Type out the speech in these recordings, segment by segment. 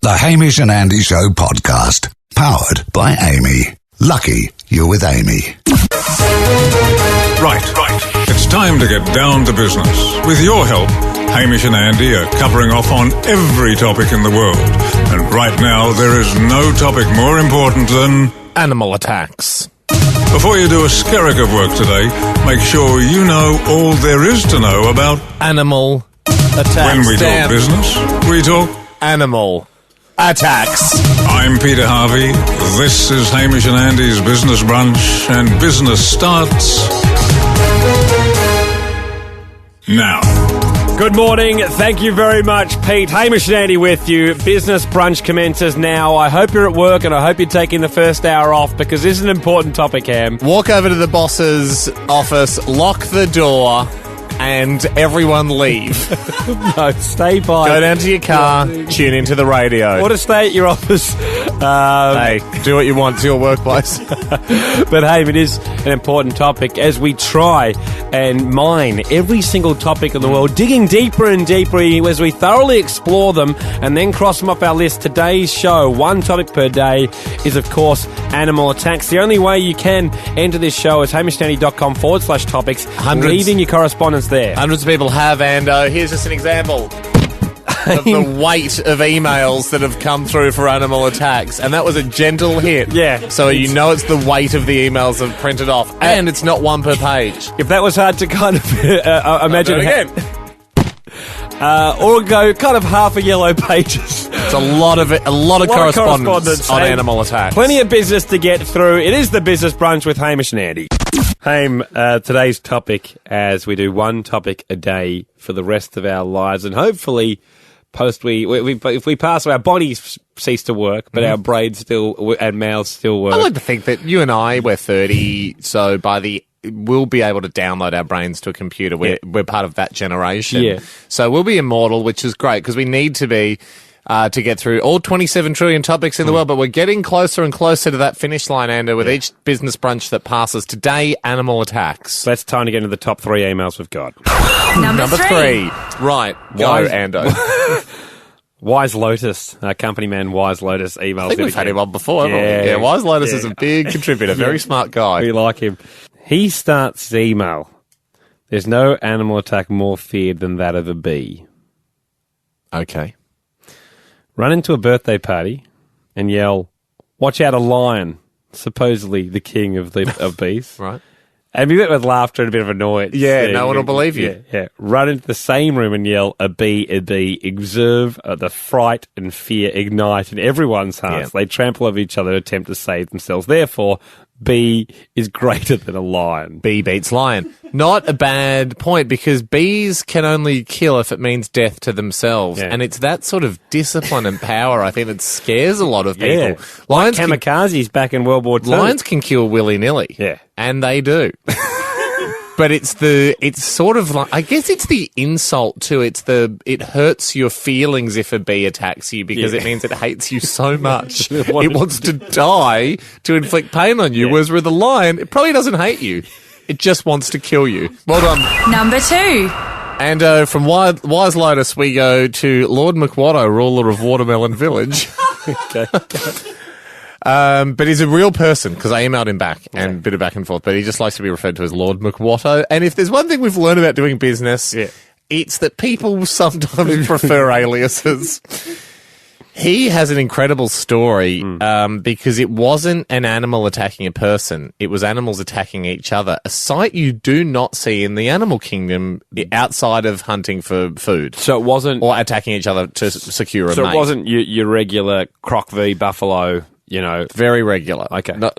The Hamish and Andy Show podcast. Powered by Amy. Lucky you're with Amy. Right. It's time to get down to business. With your help, Hamish and Andy are covering off on every topic in the world. And right now, there is no topic more important than animal attacks. Before you do a skerrick of work today, make sure you know all there is to know about Animal attacks. When we talk business, we talk animal attacks. I'm Peter Harvey. This is Hamish and Andy's Business Brunch, and business starts now. Good morning. Thank you very much, Pete. Hamish and Andy with you. Business Brunch commences now. I hope you're at work and I hope you're taking the first hour off because this is an important topic, Ham. Walk over to the boss's office, lock the door, and everyone leave. No, stay by. Go down to your car, tune into the radio. Or to stay at your office. Hey, do what you want. It's your workplace. But hey, it is an important topic as we try and mine every single topic in the world, digging deeper and deeper as we thoroughly explore them and then cross them off our list. Today's show, one topic per day, is of course animal attacks. The only way you can enter this show is hamishandy.com/topics, leaving your correspondence there. Hundreds of people have, and here's just an example of the weight of emails that have come through for animal attacks, and that was a gentle hit. Yeah. So you know it's the weight of the emails that have printed off, and it's not one per page. If that was hard to kind of imagine again. Or go kind of half a yellow pages. It's a lot of correspondence on animal attacks. Plenty of business to get through. It is the Business Brunch with Hamish and Andy. Today's topic, as we do one topic a day for the rest of our lives, and hopefully if we pass, our bodies cease to work, but our brains still and mouths still work. I like to think that you and I, we're 30, so we'll be able to download our brains to a computer. We're part of that generation. Yeah. So we'll be immortal, which is great because we need to be to get through all 27 trillion topics in the world, but we're getting closer and closer to that finish line, Ando, with each business brunch that passes. Today, animal attacks. So it's time to get into the top 3 emails we've got. Number 3. Right. Go, Ando. Wise Lotus, company man Wise Lotus emails. I think we've had him on before, haven't we? Yeah, Wise Lotus is a big contributor, very smart guy. We like him. He starts his email. There's no animal attack more feared than that of a bee. Okay. Run into a birthday party and yell, "Watch out, a lion," supposedly the king of bees. Right. And be met with laughter and a bit of annoyance. Yeah, no one will believe you. Yeah. Run into the same room and yell, "A bee, a bee." Observe the fright and fear ignite in everyone's hearts. Yeah. They trample over each other and attempt to save themselves. Therefore, bee is greater than a lion. Bee beats lion. Not a bad point, because bees can only kill if it means death to themselves. Yeah. And it's that sort of discipline and power, I think, that scares a lot of people. Yeah. Lions like kamikazes back in World War II. Lions can kill willy-nilly. Yeah. And they do. But it's sort of like, I guess it's the insult too. It hurts your feelings if a bee attacks you, because it means it hates you so much. It wants to die to inflict pain on you. Whereas with a lion, it probably doesn't hate you. It just wants to kill you. Well done. Number 2. And from Wise Lotus, we go to Lord McWatto, ruler of Watermelon Village. Okay. But he's a real person, because I emailed him back and a bit of back and forth, but he just likes to be referred to as Lord McWatto. And if there's one thing we've learned about doing business, it's that people sometimes prefer aliases. He has an incredible story because it wasn't an animal attacking a person. It was animals attacking each other, a sight you do not see in the animal kingdom outside of hunting for food. So it wasn't... Or attacking each other to secure a mate. So it wasn't your regular croc v buffalo, Very regular. Okay. No,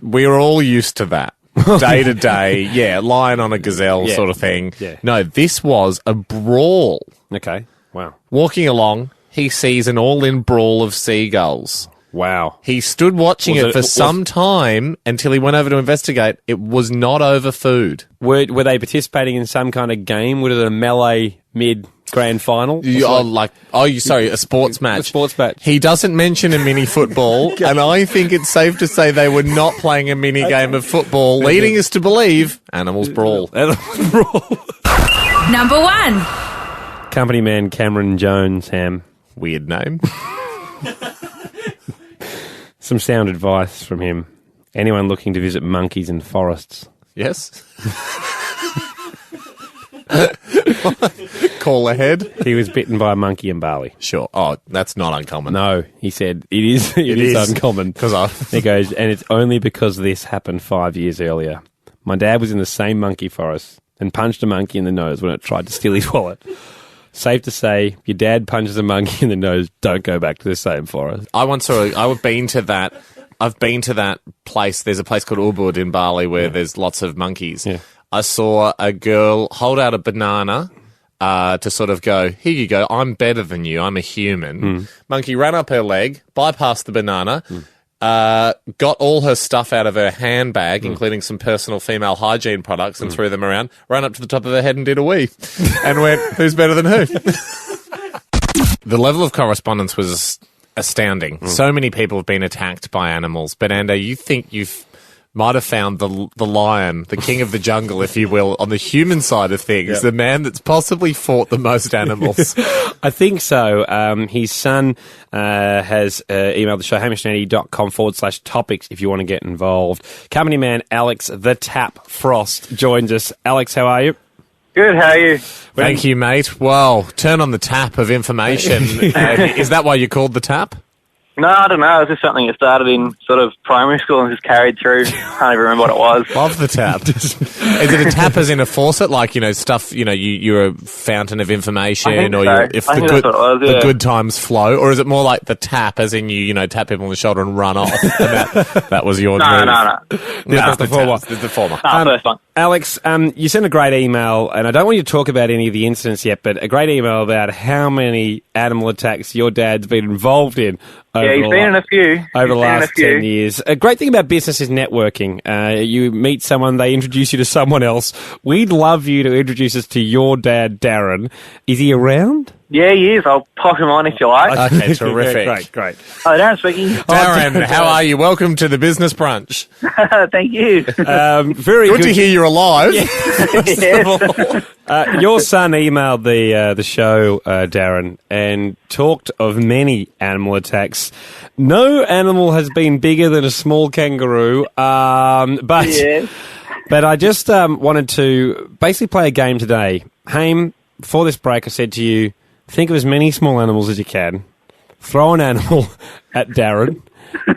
we are all used to that. Day to day, lion on a gazelle sort of thing. Yeah. No, this was a brawl. Okay. Wow. Walking along, he sees an all-in brawl of seagulls. Wow. He stood watching it for some time until he went over to investigate. It was not over food. Were they participating in some kind of game? Was it a melee mid-grand final? Sorry, a sports match. A sports match. He doesn't mention a mini football, and I think it's safe to say they were not playing a mini game of football, leading us to believe animals brawl. Animals brawl. Number 1. Company man Cameron Jones, Ham. Weird name. Some sound advice from him. Anyone looking to visit monkeys in forests? Yes. Call ahead. He was bitten by a monkey in Bali. Sure. Oh, that's not uncommon. No, he said it is. It is uncommon. He goes, and it's only because this happened 5 years earlier. My dad was in the same monkey forest and punched a monkey in the nose when it tried to steal his wallet. Safe to say, your dad punches a monkey in the nose, don't go back to the same forest. I've been to that place. There's a place called Ubud in Bali where there's lots of monkeys. Yeah. I saw a girl hold out a banana to sort of go, here you go, I'm better than you, I'm a human. Monkey ran up her leg, bypassed the banana, got all her stuff out of her handbag, including some personal female hygiene products, and threw them around, ran up to the top of her head and did a wee, and went, who's better than who? The level of correspondence was astounding. So many people have been attacked by animals, but Ando, you think you've might have found the lion, the king of the jungle, if you will, on the human side of things, the man that's possibly fought the most animals. I think so. His son has emailed the show, hamishandandy.com/topics if you want to get involved. Company man Alex the Tap Frost joins us. Alex, how are you? Good, how are you? Thank you, mate. Well, turn on the tap of information. Is that why you called the tap? No, I don't know. It's just something that started in sort of primary school and just carried through. Can't even remember what it was. Love the tap. Is it a tap as in a faucet, like, stuff, you're a fountain of information, or so. if the good times flow, or is it more like the tap as in you tap people on the shoulder and run off? And that was your move? No. That's the former. It's the former. First one. Alex, you sent a great email, and I don't want you to talk about any of the incidents yet, but a great email about how many animal attacks your dad's been involved in. He's been in a few. Over the last 10 years. A great thing about business is networking. You meet someone, they introduce you to someone else. We'd love you to introduce us to your dad, Darren. Is he around? Yeah, he is. I'll pop him on if you like. Okay, terrific. Great. Oh, Darren speaking. Darren, how are you? Welcome to the Business Brunch. Thank you. Very good to hear you're alive. Your son emailed the show, Darren, and talked of many animal attacks. No animal has been bigger than a small kangaroo, but I just wanted to basically play a game today. Haim, before this break, I said to you, think of as many small animals as you can, throw an animal at Darren,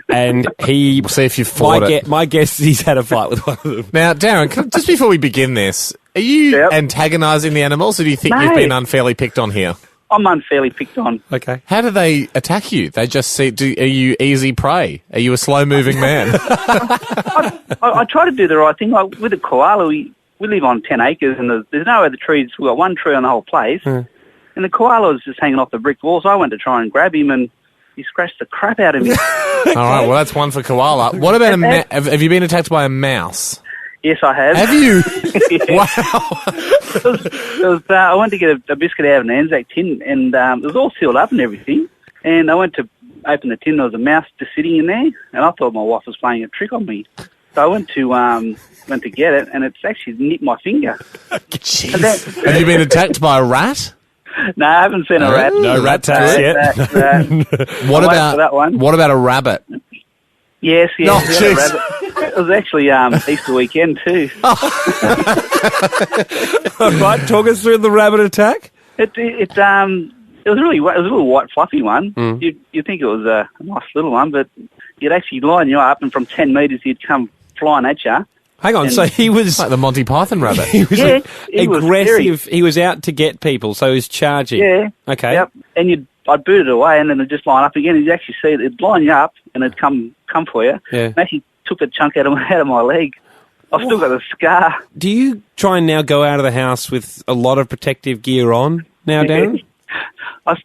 and we'll see if you fought it. My guess is he's had a fight with one of them. Now, Darren, just before we begin this, are you antagonising the animals, or do you think you've been unfairly picked on here? I'm unfairly picked on. Okay. How do they attack you? They just are you easy prey? Are you a slow-moving man? I try to do the right thing. Like with a koala, we live on 10 acres, and there's no other trees. We've got one tree on the whole place, and the koala was just hanging off the brick wall, so I went to try and grab him, and he scratched the crap out of me. All right, well, that's one for koala. What about have you been attacked by a mouse? Yes, I have. Have you? Wow. I went to get a biscuit out of an Anzac tin, and it was all sealed up and everything, and I went to open the tin, there was a mouse just sitting in there, and I thought my wife was playing a trick on me. So I went to get it, and it's actually nipped my finger. Jeez. Have you been attacked by a rat? No, I haven't seen a rat. No rat tax yet. What about a rabbit? Yes. Oh, we had a rabbit. It was actually Easter weekend too. Right, talk us through the rabbit attack. It was a little white fluffy one. You'd think it was a nice little one, but he'd actually line you up, and from 10 metres he'd come flying at you. Hang on, so he was like the Monty Python rabbit. He was aggressive. Was he was out to get people, so he was charging. Yeah. Okay. Yep. And I'd boot it away, and then it'd just line up again. You'd actually see it'd line you up, and it'd come for you. Yeah. And actually took a chunk out of my leg. I've still got a scar. Do you try and now go out of the house with a lot of protective gear on now, Darren? I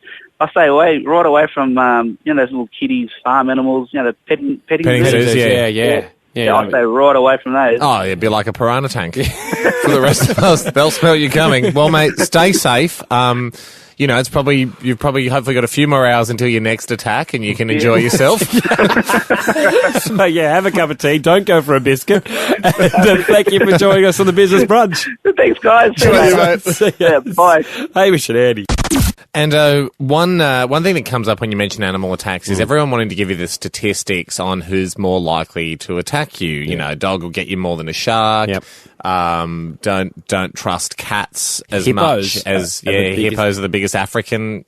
stay right away from those little kitties, farm animals, the petting zoos. Yeah, I stay right away from those. Oh, it'd be like a piranha tank. For the rest of us, they'll smell you coming. Well, mate, stay safe. It's you've hopefully got a few more hours until your next attack, and you can enjoy yourself. So have a cup of tea. Don't go for a biscuit. And thank you for joining us on the Business Brunch. Thanks, guys. See you, mate. Yeah, bye. Hamish and Andy. And one thing that comes up when you mention animal attacks is everyone wanting to give you the statistics on who's more likely to attack you. You know, a dog will get you more than a shark. Yep. Don't trust cats as Hippos much as biggest- hippos are the biggest African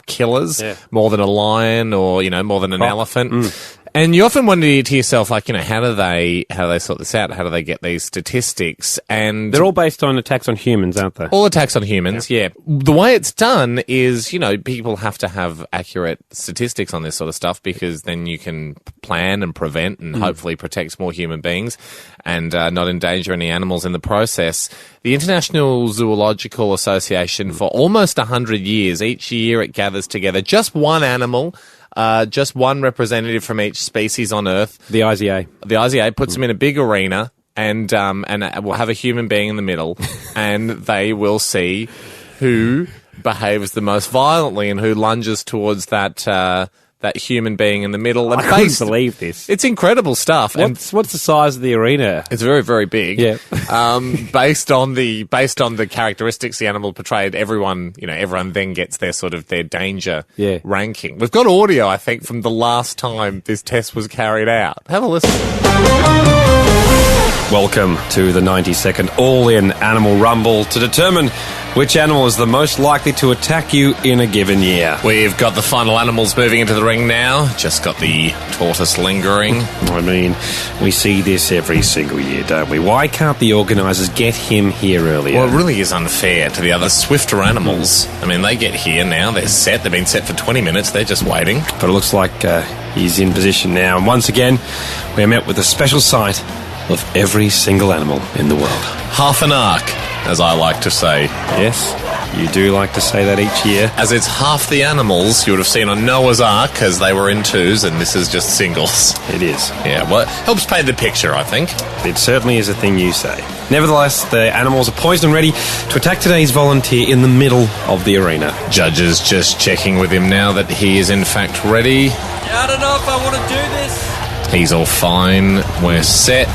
killers, Yeah. more than a lion or more than an elephant. And you often wonder to yourself, like, how do they sort this out? How do they get these statistics? And They're all based on attacks on humans, aren't they? all attacks on humans, yeah. The way it's done is, people have to have accurate statistics on this sort of stuff because then you can plan and prevent and hopefully protect more human beings and not endanger any animals in the process. The International Zoological Association, for almost 100 years, each year it gathers together just one animal, just one representative from each species on Earth. The IZA. The IZA puts them in a big arena and will have a human being in the middle, and they will see who behaves the most violently and who lunges towards that human being in the middle. And I couldn't believe this. It's incredible stuff. What's the size of the arena? It's very, very big. Yeah. Based on the characteristics the animal portrayed, everyone then gets their danger ranking. We've got audio, I think, from the last time this test was carried out. Have a listen. Welcome to the 90-second all-in Animal Rumble to determine which animal is the most likely to attack you in a given year. We've got the final animals moving into the ring now. Just got the tortoise lingering. I mean, we see this every single year, don't we? Why can't the organisers get him here earlier? Well, it really is unfair to the other swifter animals. I mean, they get here now. They're set. They've been set for 20 minutes. They're just waiting. But it looks like he's in position now. And once again, we are met with a special sight of every single animal in the world. Half an ark, as I like to say. Yes, you do like to say that each year. As it's half the animals you would have seen on Noah's Ark, as they were in twos, and this is just singles. It is. Yeah, well, it helps paint the picture, I think. It certainly is a thing you say. Nevertheless, the animals are poised and ready to attack today's volunteer in the middle of the arena. Judges just checking with him now that he is in fact ready. I don't know if I want to do this. He's all fine. We're set.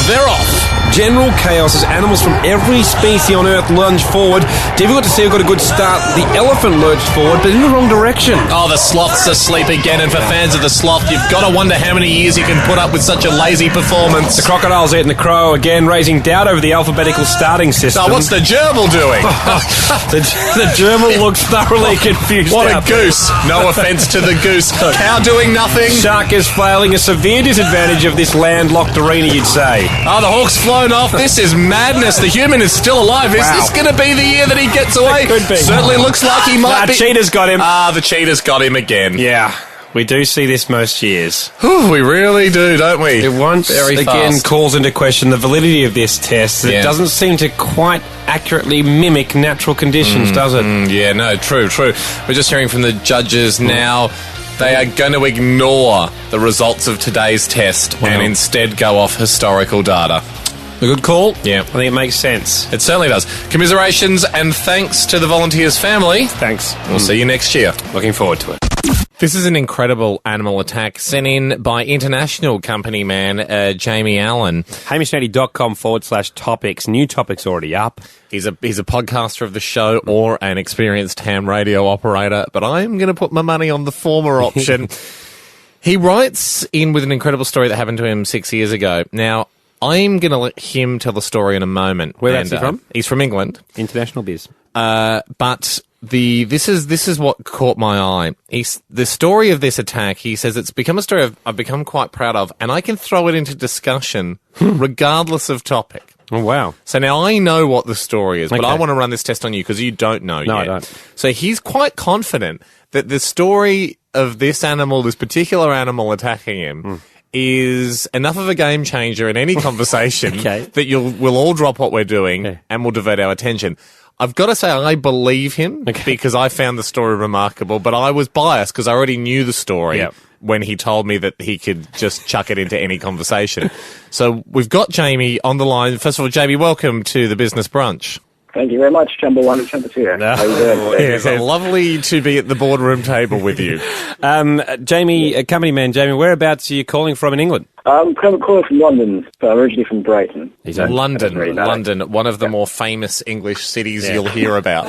They're off. General chaos as animals from every species on Earth lunge forward. Difficult to see who got a good start. The elephant lurched forward, but in the wrong direction. Oh, the sloth's asleep again, and for fans of the sloth, you've got to wonder how many years he can put up with such a lazy performance. The crocodile's eating the crow again, raising doubt over the alphabetical starting system. Oh, what's the gerbil doing? the gerbil looks thoroughly confused. What a goose. No offence to the goose. Cow doing nothing. Shark is flailing, a severe disadvantage of this landlocked arena, you'd say. Oh, the hawk's flown off. This is madness. The human is still alive. Is this going to be the year that he gets away? It could be. Certainly looks like he might be. Cheetah's got him. The cheetah's got him again. Yeah, we do see this most years. Whew, we really do, don't we? It once again calls into question the validity of this test. It doesn't seem to quite accurately mimic natural conditions, does it? Yeah, no, true. We're just hearing from the judges now. They are going to ignore the results of today's test and instead go off historical data. A good call. Yeah. I think it makes sense. It certainly does. Commiserations and thanks to the volunteers' family. Thanks. We'll see you next year. Looking forward to it. This is an incredible animal attack sent in by international company man Jamie Allen. HamishNetty.com/topics. New topics already up. He's a podcaster of the show or an experienced ham radio operator, but I'm going to put my money on the former option. He writes in with an incredible story that happened to him 6 years ago. Now, I'm going to let him tell the story in a moment. Where's he from? He's from England. International biz. But this is what caught my eye. The story of this attack, he says, it's become a story I've become quite proud of, and I can throw it into discussion regardless of topic. Oh, wow. So now I know what the story is, but Okay. I want to run this test on you because you don't know yet. No, I don't. So he's quite confident that the story of this particular animal attacking him, is enough of a game changer in any conversation Okay. that we'll all drop what we're doing and we'll divert our attention. I've got to say I believe him because I found the story remarkable, but I was biased because I already knew the story when he told me that he could just chuck it into any conversation. So we've got Jamie on the line. First of all, Jamie, welcome to the Business Brunch. Thank you very much, Chumba 1 and Chumba 2. How you doing today? It's lovely to be at the boardroom table with you. Jamie, company man, Jamie, whereabouts are you calling from in England? I'm calling from London, but I'm originally from Brighton. London, one of the more famous English cities you'll hear about.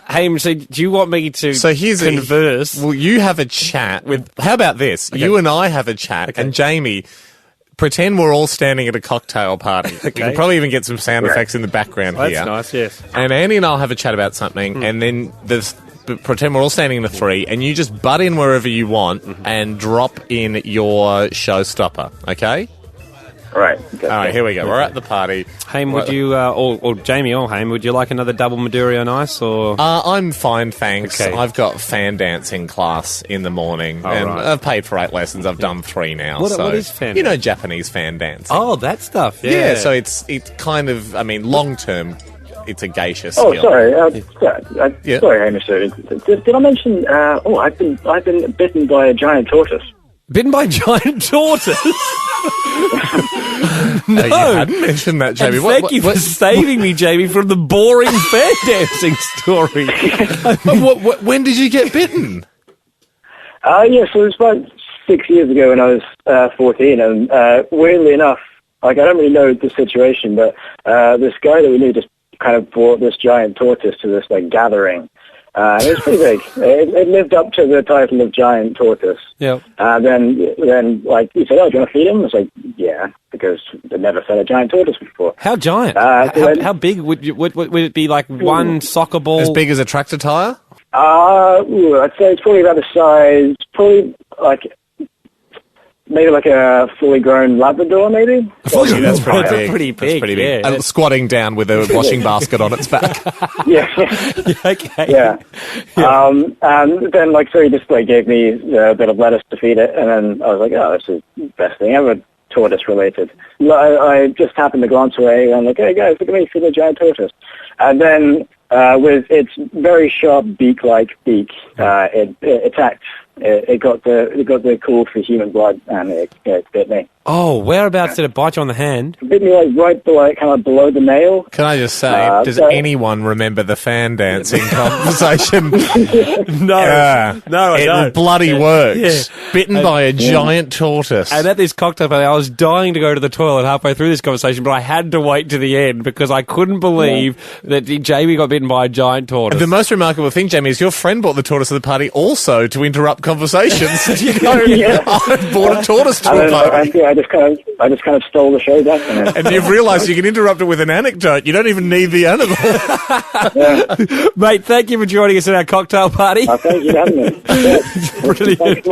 Hamish, so do you want me to converse? Well, you have a chat with... How about this? Okay. You and I have a chat, and Jamie... Pretend we're all standing at a cocktail party. Okay. You can probably even get some sound effects in the background here. That's nice, yes. And Andy and I'll have a chat about something, and then pretend we're all standing in a three, and you just butt in wherever you want and drop in your showstopper, okay? Right. All right, here we go. We're at the party. Haim, would you, or Jamie or Haim, would you like another double Madurai on ice? Or? I'm fine, thanks. Okay. I've got fan dancing class in the morning, and I've paid for 8 lessons. I've done 3 now. What is fan dancing? You know Japanese fan dancing. Oh, that stuff, Yeah, so it's kind of, I mean, long-term, it's a geisha skill. Oh, sorry. Sorry, Hamish. Did I mention, I've been bitten by a giant tortoise. Bitten by a giant tortoise? No, you hadn't mentioned that, Jamie. Thank you for saving me, Jamie, from the boring fan dancing story. When did you get bitten? So it was about 6 years ago when I was 14, and weirdly enough, I don't really know the situation, but this guy that we knew just kind of brought this giant tortoise to this gathering. And it was pretty big. It lived up to the title of giant tortoise. Yeah. Then he said, "Oh, do you want to feed him?" I was like, "Yeah," because I'd never fed a giant tortoise before. How giant? How big would it be? Like one soccer ball? As big as a tractor tire? I'd say it's probably about the size, maybe like a fully grown Labrador, maybe. That's pretty big. Yeah. And squatting down with a washing basket on its back. Yeah. Okay. Yeah. And then, so he just gave me a bit of lettuce to feed it, and then I was like, "Oh, this is the best thing ever, tortoise related." I just happened to glance away, and I'm like, "Hey guys, look at me feeding a giant tortoise," and then with its very sharp beak-like beak, it attacked. It got the call for human blood, and it bit me. Oh, whereabouts did it bite you on the hand? It bit me right below the nail. Can I just say, does anyone remember the fan dancing conversation? No, I don't. It bloody works. Yeah. Bitten by a giant tortoise. And at this cocktail party, I was dying to go to the toilet halfway through this conversation, but I had to wait to the end because I couldn't believe that Jamie got bitten by a giant tortoise. The most remarkable thing, Jamie, is your friend brought the tortoise to the party also to interrupt conversations. I bought a tortoise to a party. I just kind of stole the show back from him. And you've realised you can interrupt it with an anecdote. You don't even need the animal. Mate, thank you for joining us at our cocktail party. Thank you for having me. Brilliant.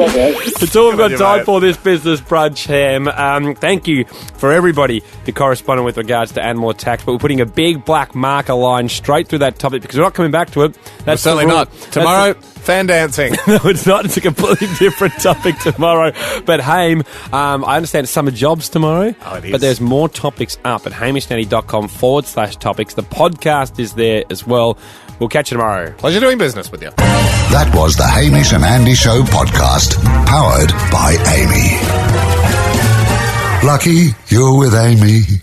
That's all we've got time for this business brunch, Ham. Thank you for everybody to correspond with regards to animal attacks, but we're putting a big black marker line straight through that topic because we're not coming back to it. That's certainly not. Tomorrow, fan dancing. No, it's not. It's a completely different topic tomorrow. But Haim, I understand it's summer jobs tomorrow. Oh, it is. But there's more topics up at hamishnetty.com/topics. The podcast is there as well. We'll catch you tomorrow. Pleasure doing business with you. That was the Hamish and Andy Show podcast, powered by Amy. Lucky you're with Amy.